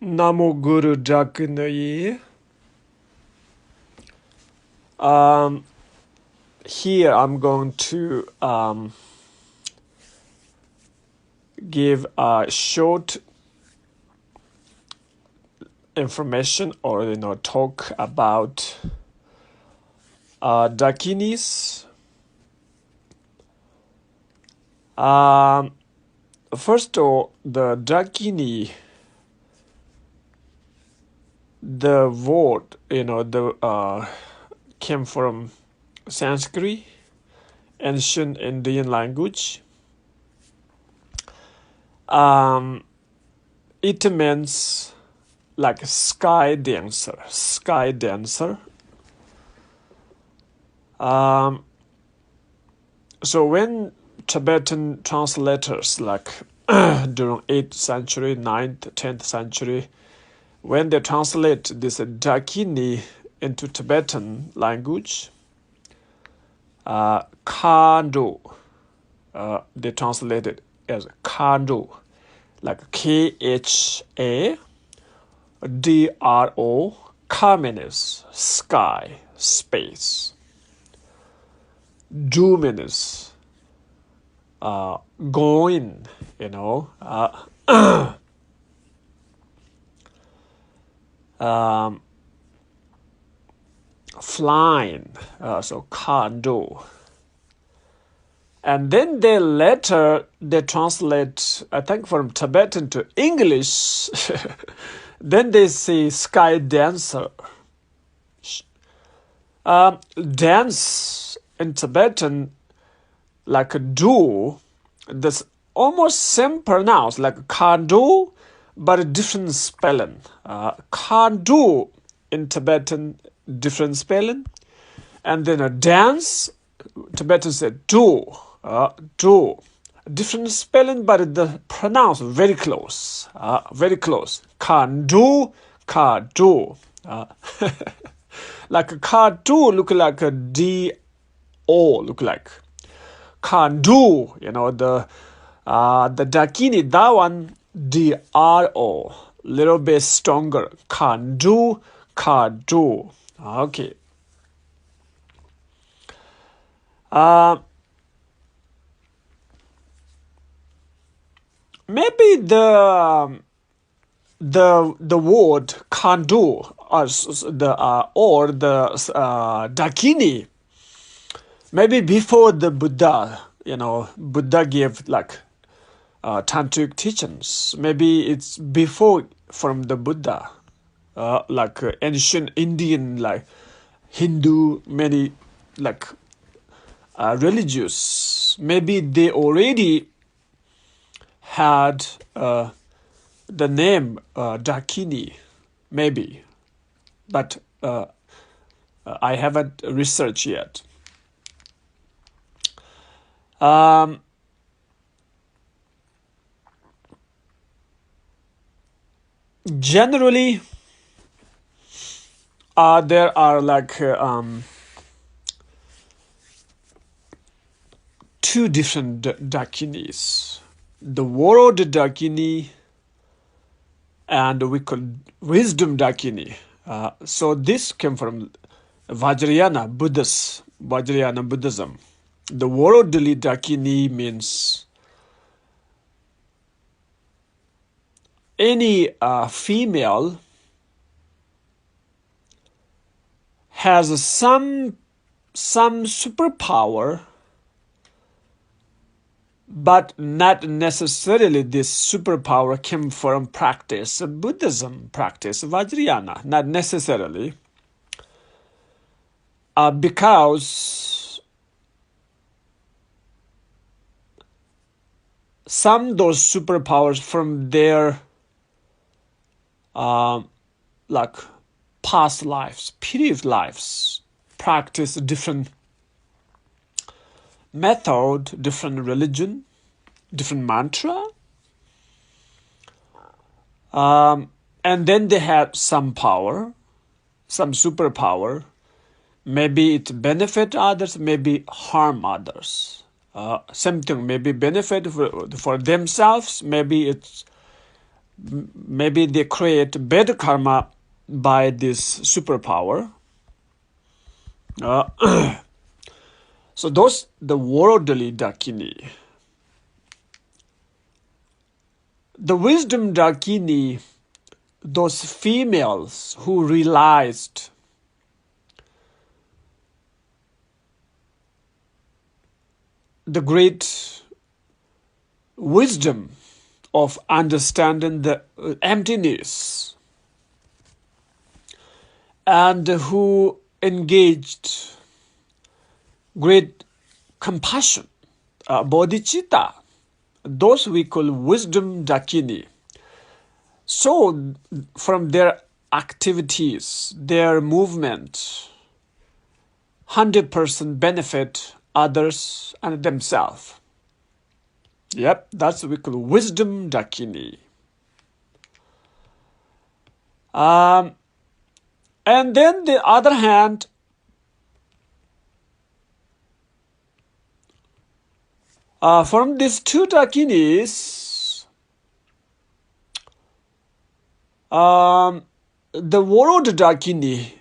Namo Guru Dkinis. Here I'm going to give a short information or talk about Dkinis. First of all, the Dakini, the word came from Sanskrit, ancient Indian language. It means like sky dancer. So when Tibetan translators, like during 8th century, 9th, 10th century, when they translate this Dakini into Tibetan language, Kando, they translate it as Kando, like Kha-D-R-O, Ka means sky, space. Do means going, flying, so Kando. And then they translate, I think, from Tibetan to English. Then they say sky dancer. Dance in Tibetan, like a do, this almost same pronounce, like Kando, but a different spelling. Kando in Tibetan, different spelling. And then a dance, Tibetan said do. Different spelling, but the pronounce very close. Kando, Kado. Like a Kado look like a D-O look like. Kando, the Dakini, that one D-R-O, little bit stronger. Kando, Kado. Okay. Maybe the word Kando or the Dakini, maybe before the Buddha, Buddha gave like tantric teachings. Maybe it's before from the Buddha, like ancient Indian, like Hindu, many like religious. Maybe they already had the name Dakini, maybe, but I haven't researched yet. Generally, there are like two different Dakinis. The world Dakini and we call wisdom Dakini. So this came from Vajrayana Buddhism. The worldly Dakini means any female has some superpower, but not necessarily this superpower came from practice Buddhism, practice Vajrayana, not necessarily. Because some those superpowers from their like past lives, previous lives, practice different method, different religion, different mantra, and then they have some power, some superpower. Maybe it benefit others, maybe harm others. Same thing, maybe benefit for themselves, maybe it's maybe they create bad karma by this superpower. So those, the worldly Dakini. The wisdom Dakini, those females who realized the great wisdom of understanding the emptiness, and who engaged great compassion, bodhicitta, those we call wisdom Dakini. So from their activities, their movement, 100% benefit others and themselves. Yep, that's what we call wisdom Dakini. And then the other hand, from these two Dakinis, the world Dakini,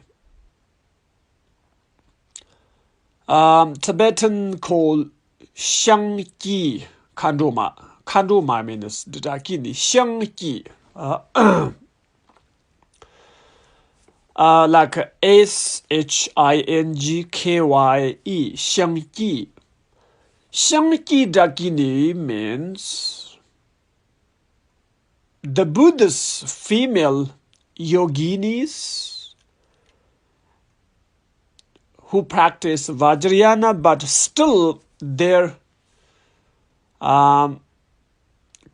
Tibetan called Xiangji Kandoma. Kandoma means the Dakini. Xiangji. Like Shingkye. Xiangji. Xiangji Dakini means the Buddhist female yoginis who practice Vajrayana, but still their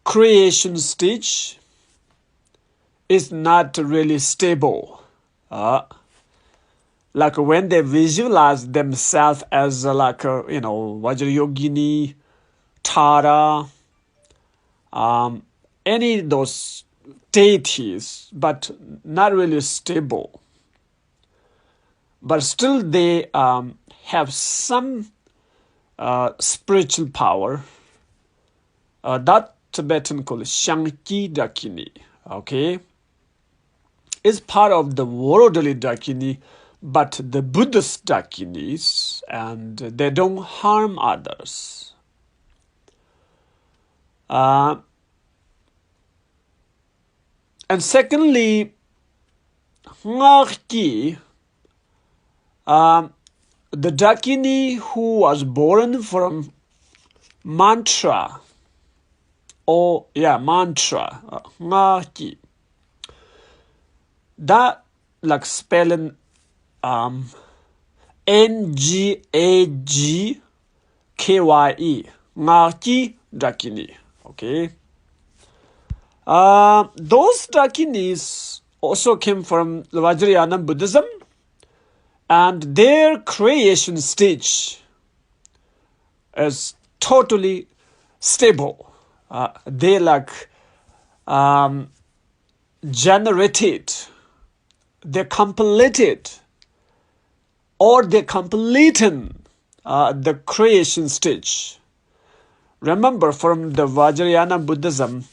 creation stage is not really stable. Like when they visualize themselves as like a, Vajrayogini, Tara, any of those deities, but not really stable. But still they have some spiritual power. That Tibetan called Xiangji Dakini, okay, is part of the worldly Dakini, but the Buddhist Dakinis, and they don't harm others. And secondly, Ngakji, the Dakini who was born from mantra, mantra, Ngakji. That like spelling Ngagkye, Ngakji Dakini. Okay. Those Dakinis also came from the Vajrayana Buddhism, and their creation stage is totally stable. They like generated, they completed, or they completing the creation stage. Remember, from the Vajrayana Buddhism,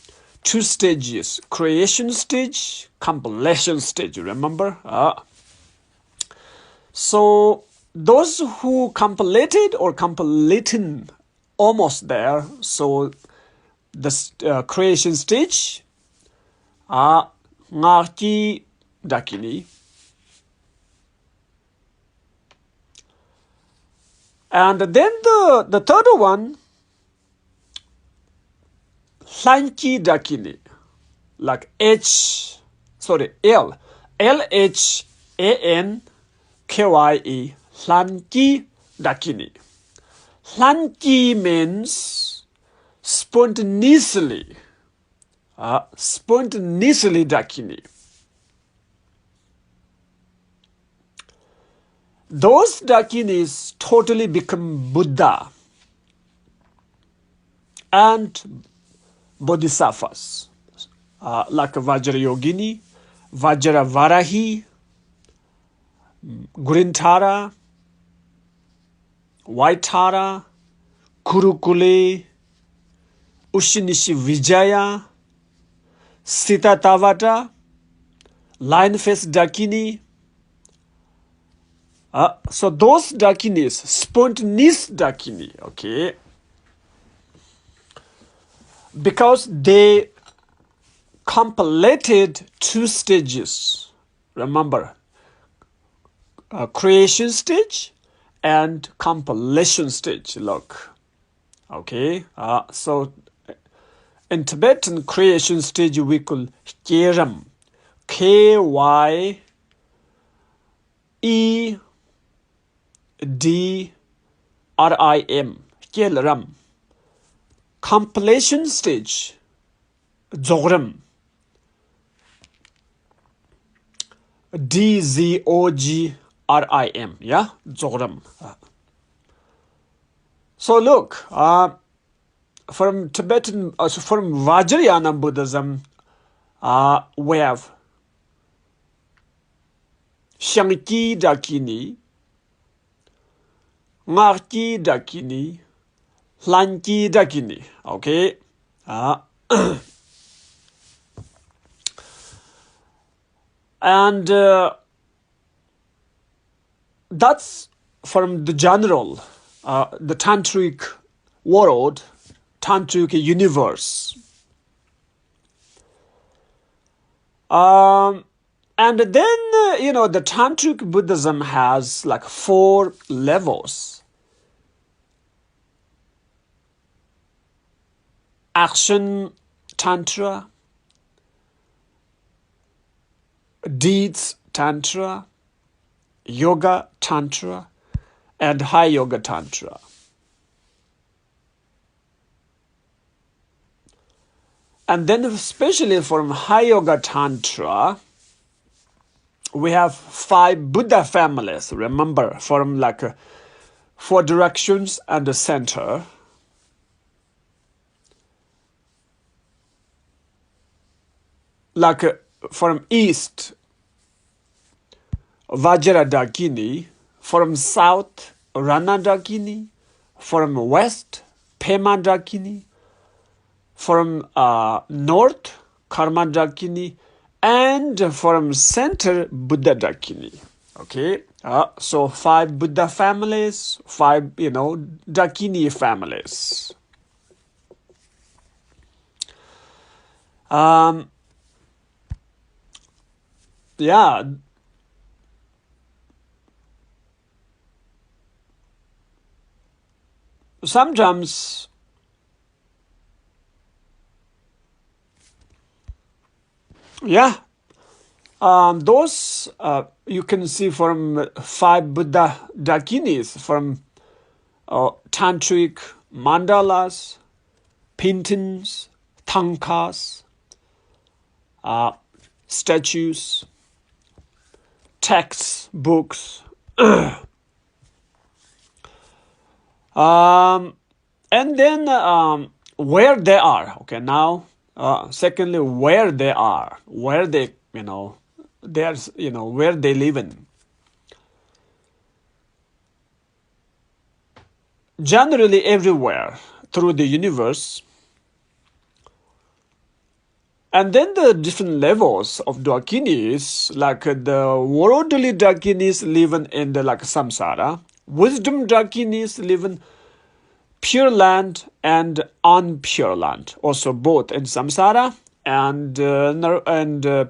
2 stages: creation stage, completion stage. Remember? So those who completed or completing almost there, so the creation stage are Ngakji Dakini. And then the third one, Hlanji Dakini, like Lhakye, Hlanji Dakini. Hlanji means spontaneously Dakini. Those Dakinis totally become Buddha and Bodhisattvas, like Vajrayogini, Vajravarahi, Grintara, Vaitara, Kurukule, Ushinishi Vijaya, Sita Tavata, Lion Face Dakini. So those Dkinis, spontaneous Dakini, okay, because they completed 2 stages. Remember, creation stage and compilation stage. Look, okay. So in Tibetan creation stage we call Kyeram, Kyedrim. Kyeram. Compilation stage, Dzogrim. Dzogrim, yeah, Dzogrim. So look, from Tibetan, from Vajrayana Buddhism, we have Shanki Dakini, Ngarki Dakini, Lanki Dakini, okay? And that's from the general, the tantric world, tantric universe. And then, the tantric Buddhism has like 4 levels. Action Tantra, Deeds Tantra, Yoga Tantra, and High Yoga Tantra. And then especially from High Yoga Tantra, we have 5 Buddha families. Remember, from like 4 directions and the center. Like from east, Vajra Dakini, from south, Rana Dakini, from west, Pema Dakini, from north, Karma Dakini, and from center, Buddha Dakini. Okay, so 5 Buddha families, 5, Dakini families. Yeah. Sometimes those you can see from 5 Buddha Dkinis, from tantric mandalas, paintings, tankas, statues, texts, books. And then where they are. Okay, now secondly, where they are, where they, there's, where they live in. Generally everywhere through the universe. And then the different levels of Dkinis, like the worldly Dkinis live in the like samsara, wisdom Dkinis live in pure land and unpure land, also both in samsara and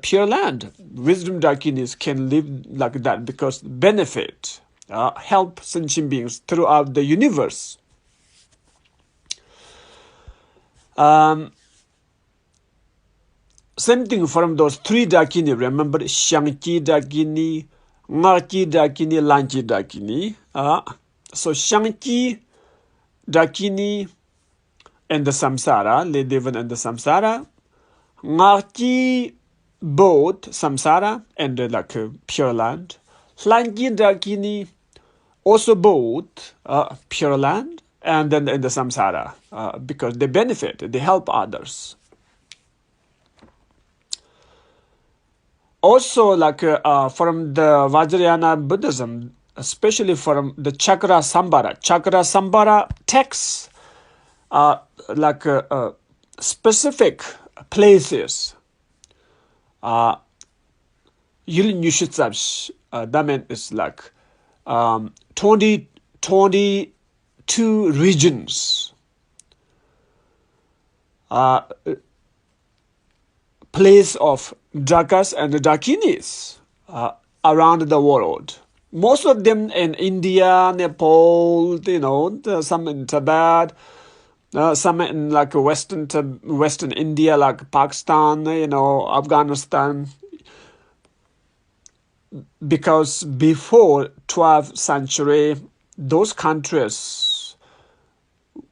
pure land. Wisdom Dkinis can live like that because benefit, help sentient beings throughout the universe. Same thing from those 3 Dakini. Remember, Shanki Dakini, Ngarki Dakini, Lanki Dakini. So Shanki Dakini and the samsara, they live in the samsara. Ngarki, both samsara and like pure land. Lanki Dakini, also both pure land and then in the samsara, because they benefit, they help others. Also, like from the Vajrayana Buddhism, especially from the Chakra Sambhara texts, like specific places Yil Nyushitsabsh, that means it's like 22 regions, place of Dkas and Dkinis around the world. Most of them in India, Nepal, some in Tibet, some in like Western India, like Pakistan, Afghanistan. Because before 12th century, those countries,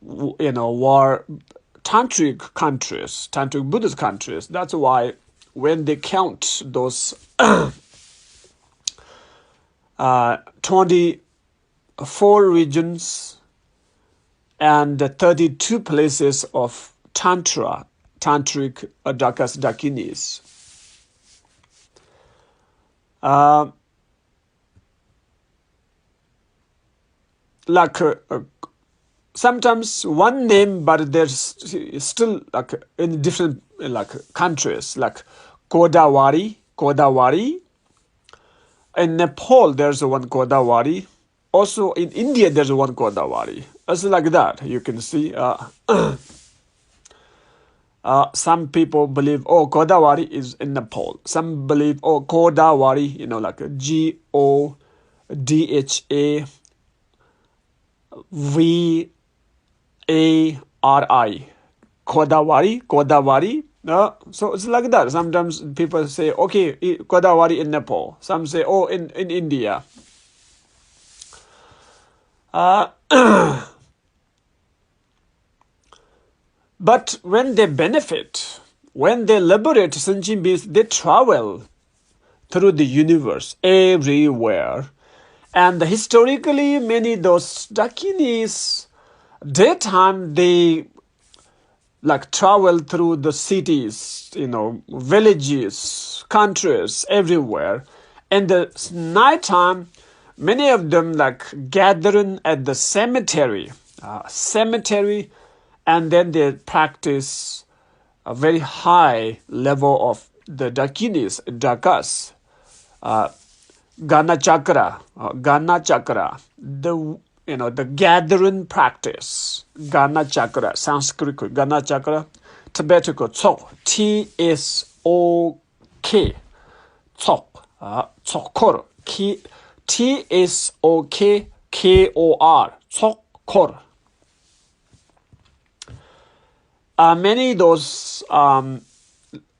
were tantric countries, tantric Buddhist countries. That's why when they count those 24 regions and 32 places of tantric Dkas Dkinis. Sometimes one name, but there's still like in different countries, like Kodawari. In Nepal, there's one Kodawari. Also in India, there's one Kodawari. It's like that. You can see. Some people believe, Kodawari is in Nepal. Some believe, Kodawari, like Godhavari. Kodawari. So it's like that. Sometimes people say, okay, Kodawari in Nepal. Some say, in India. But when they benefit, when they liberate sentient beings, they travel through the universe everywhere. And historically, many those Dkinis, daytime, they travel through the cities, villages, countries, everywhere. And the nighttime, many of them gathering at the cemetery, and then they practice a very high level of the Dkinis, Dkas, Gana Chakra, the gathering practice, Gana Chakra, Sanskrit, Gana Chakra, Tibetic, Tsok, T-S-O-K, Tsok, Tsokor, T-S-O-K-K-O-R, Tsokor. Many those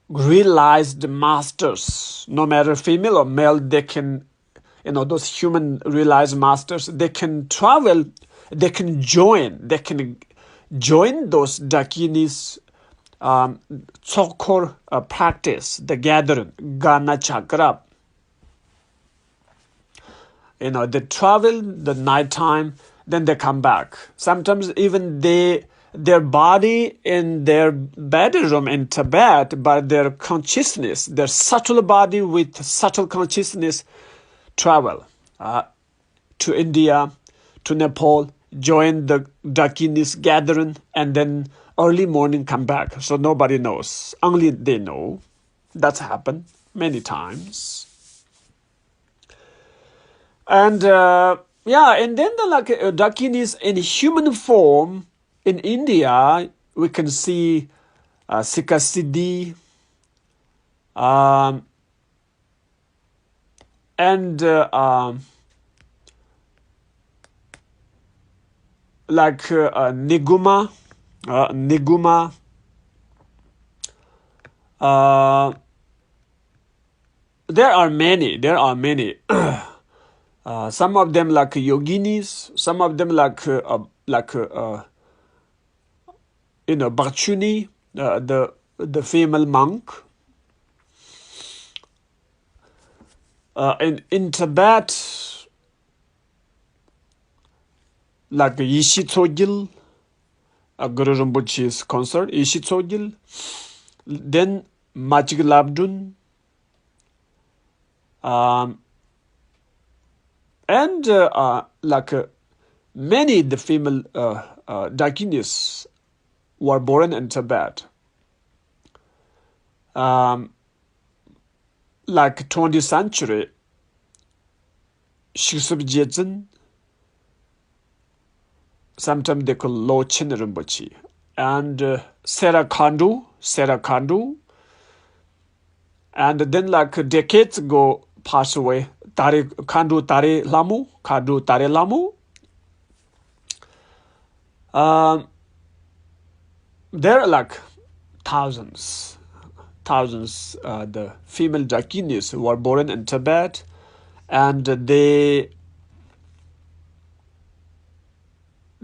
realized masters, no matter female or male, they can, those human realized masters, they can travel, they can join those Dkinis Tsokor practice, the gathering, Gana Chakra. They travel the nighttime, then they come back. Sometimes even their body in their bedroom in Tibet, but their consciousness, their subtle body with subtle consciousness, travel to India, to Nepal, join the Dkinis gathering, and then early morning come back. So nobody knows. Only they know. That's happened many times. And and then the Dkinis in human form in India, we can see Sikasiddhi, and Niguma, there are many. Some of them like yoginis, some of them like Bhakshuni, the female monk. In Tibet, like Yeshi Rinpoche, Guru Rinpoche's consort, Yeshi Rinpoche, then Machig Labdun, and many the female Dkinis were born in Tibet. like 20th century, Shiksub sometimes they call Lo Chin Rinpoche, and Sarah Kandu, and then like decades ago passed away. Kandu Tare Lamu. There are like thousands, the female Dkinis who were born in Tibet, and they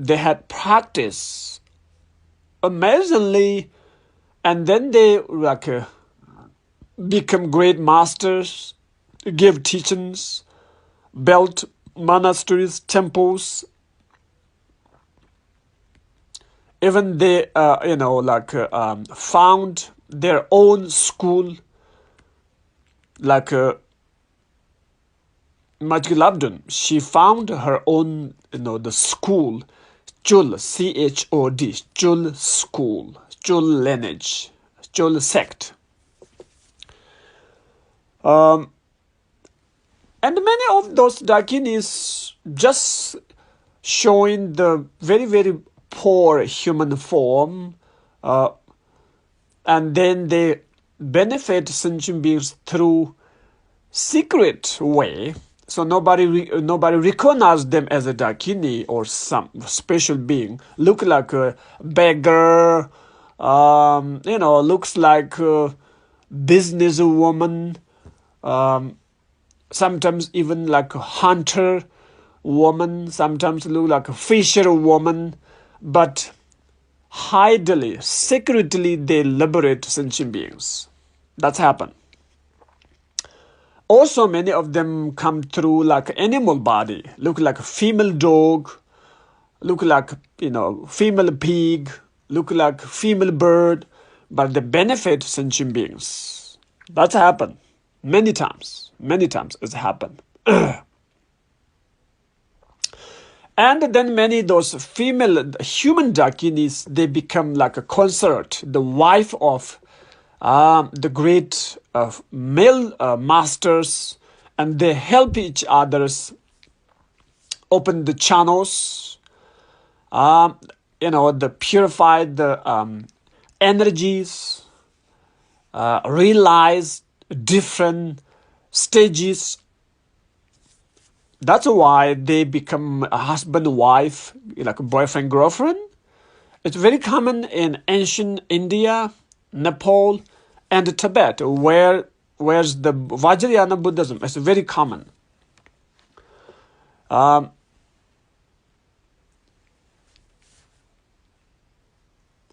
had practice amazingly, and then they like become great masters, give teachings, built monasteries, temples. Even they, found their own school, like Majgi Labdun. She found her own, the school, Chul, C-H-O-D, Chul school, Chul lineage, Chul sect. And many of those Dkinis just showing the very, very poor human form, and then they benefit sentient beings through secret way. So nobody recognize them as a Dakini or some special being. Look like a beggar, looks like a businesswoman, sometimes even like a hunter woman, sometimes look like a fisher woman, but hidely, secretly they liberate sentient beings. That's happened. Also, many of them come through like animal body, look like a female dog, look like, female pig, look like female bird, but they benefit sentient beings. That's happened many times. Many times it's happened. And then many those female human Dakinis, they become like a consort, the wife of the great male masters, and they help each others open the channels, the purify the energies, realize different stages. That's why they become a husband, wife, like a boyfriend, girlfriend. It's very common in ancient India, Nepal, and Tibet, where's the Vajrayana Buddhism. It's very common.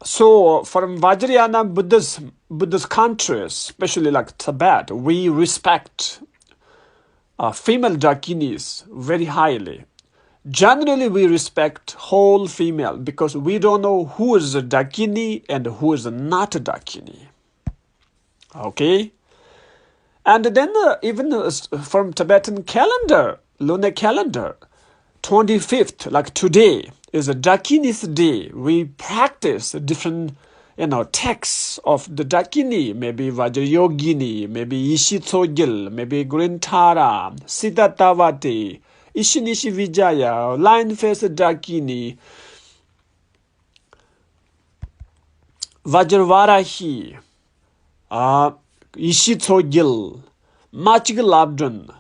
So from Vajrayana Buddhist countries, especially like Tibet, we respect female Dakinis very highly. Generally, we respect whole female because we don't know who is a Dakini and who is not a Dakini. Okay? And then even from Tibetan calendar, lunar calendar, 25th, like today, is a Dakinis day. We practice different texts of the Dakini, maybe Vajrayogini, maybe Yeshi maybe Grintara, Siddharthavati, Ishinishi Vijaya, Line Face Dakini, Vajravarahi, Yeshi Machig Labdun.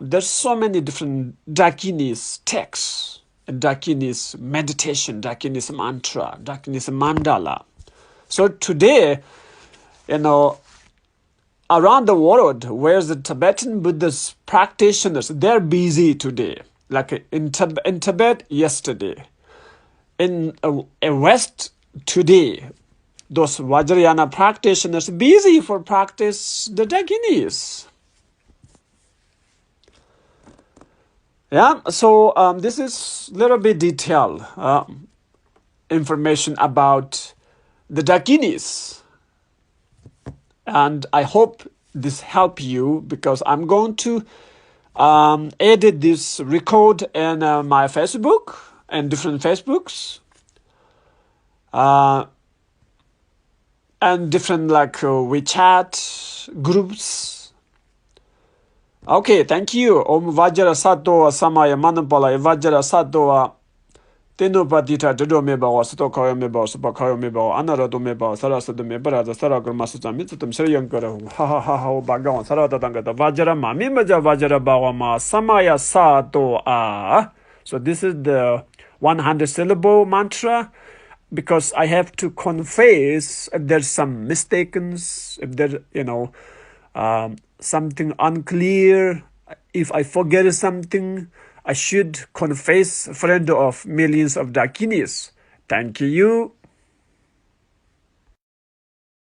There's so many different Dakinis texts, Dakinis meditation, Dakinis mantra, Dakinis mandala. So today, around the world, where the Tibetan Buddhist practitioners, they're busy today. Like in Tibet yesterday, in West today, those Vajrayana practitioners busy for practice the Dakinis. Yeah, so this is little bit detailed information about the Dakinis, and I hope this help you because I'm going to edit this record in my Facebook and different Facebooks and different like WeChat groups Okay, thank you. Om Vajra Sato Samaya Manapala Vajra Sato Tenopatita Dodome Bao, Sato Koyome Bao, Sapakoyome Bao, Anarado Meba, Sarasado Mebra, the Sarago Masamitum Seriankaro, ha ha ha ha, Bagon, Saratanga, Vajra Mamimaja Vajra Bawama, Samaya Sato A. So this is the 100 syllable mantra. Because I have to confess if there's some mistakes, if there, something unclear, if I forget something, I should confess, friend of millions of Dkinis. Thank you.